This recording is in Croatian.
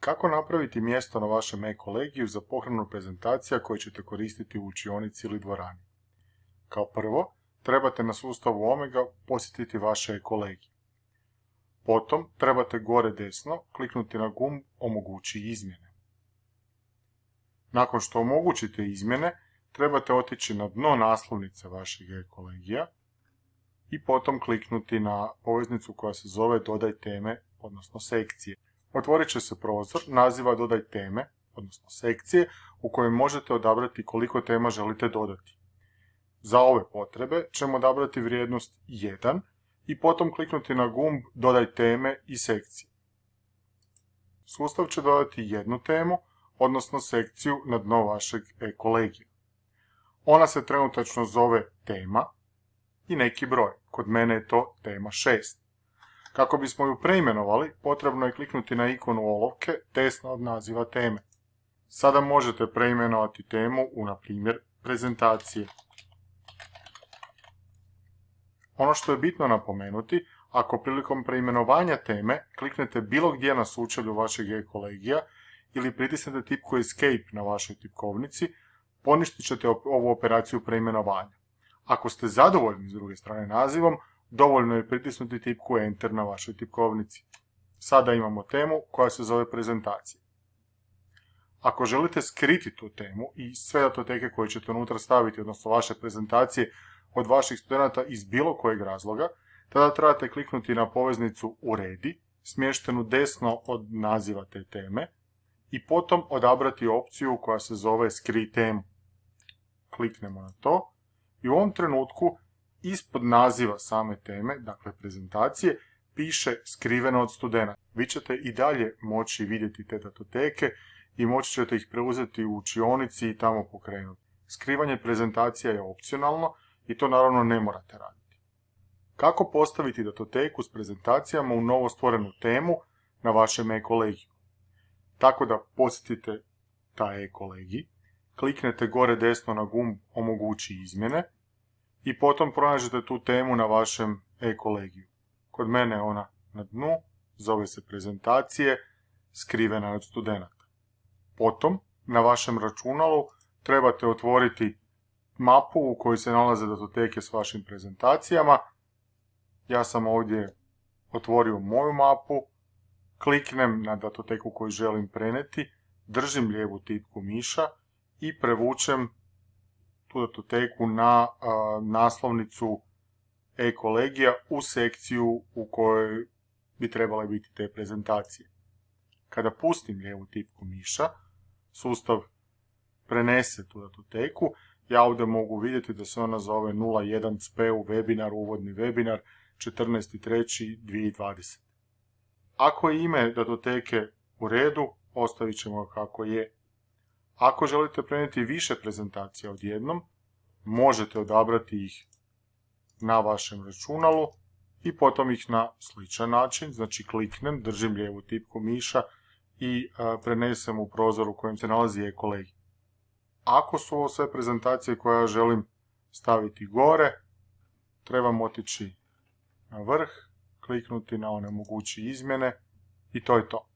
Kako napraviti mjesto na vašem e-kolegiju za pohranu prezentacija koje ćete koristiti u učionici ili dvorani? Kao prvo, trebate na sustavu Omega posjetiti vaše e-kolegije. Potom, trebate gore desno kliknuti na gumb Omogući izmjene. Nakon što omogućite izmjene, trebate otići na dno naslovnice vašeg e-kolegija i potom kliknuti na poveznicu koja se zove Dodaj teme, odnosno sekcije. Otvorit će se prozor naziva Dodaj teme, odnosno sekcije, u kojem možete odabrati koliko tema želite dodati. Za ove potrebe ćemo odabrati vrijednost 1 i potom kliknuti na gumb Dodaj teme i sekcije. Sustav će dodati jednu temu, odnosno sekciju na dno vašeg e-kolegija. Ona se trenutačno zove tema i neki broj. Kod mene je to tema 6. Kako bismo ju preimenovali, potrebno je kliknuti na ikonu olovke desno od naziva teme. Sada možete preimenovati temu u, na primjer, prezentacije. Ono što je bitno napomenuti, ako prilikom preimenovanja teme kliknete bilo gdje na sučelju vašeg e-kolegija ili pritisnete tipku Escape na vašoj tipkovnici, poništit ćete ovu operaciju preimenovanja. Ako ste zadovoljni s druge strane nazivom, dovoljno je pritisnuti tipku Enter na vašoj tipkovnici. Sada imamo temu koja se zove prezentacija. Ako želite skriti tu temu i sve datoteke koje ćete unutra staviti, odnosno vaše prezentacije od vaših studenata iz bilo kojeg razloga, tada trebate kliknuti na poveznicu Uredi, smještenu desno od naziva te teme, i potom odabrati opciju koja se zove Skri temu. Kliknemo na to i u ovom trenutku ispod naziva same teme, dakle prezentacije, piše skriveno od studenata. Vi ćete i dalje moći vidjeti te datoteke i moći ćete ih preuzeti u učionici i tamo pokrenuti. Skrivanje prezentacija je opcionalno i to naravno ne morate raditi. Kako postaviti datoteku s prezentacijama u novo stvorenu temu na vašem e-kolegiju? Tako da posjetite taj e-kolegij, kliknete gore desno na gumb Omogući izmjene i potom pronađete tu temu na vašem e-kolegiju. Kod mene je ona na dnu, zove se prezentacije, skrivena od studenata. Potom, na vašem računalu trebate otvoriti mapu u kojoj se nalaze datoteke s vašim prezentacijama. Ja sam ovdje otvorio moju mapu, kliknem na datoteku koju želim prenijeti, držim lijevu tipku miša i prevučem tu datoteku na naslovnicu e-kolegija u sekciju u kojoj bi trebale biti te prezentacije. Kada pustim lijevu tipku miša, sustav prenese tu datoteku. Ja ovdje mogu vidjeti da se ona zove 01 CPU webinar, uvodni webinar, 14.3.2020. Ako je ime datoteke u redu, ostavit ćemo ga kako je. Ako želite prenijeti više prezentacija odjednom, možete odabrati ih na vašem računalu i potom ih na sličan način, znači kliknem, držim lijevu tipku miša i prenesem u prozor u kojem se nalazi e-kolegij. Ako su ovo sve prezentacije koje ja želim staviti gore, trebam otići na vrh, kliknuti na Omogući izmjene i to je to.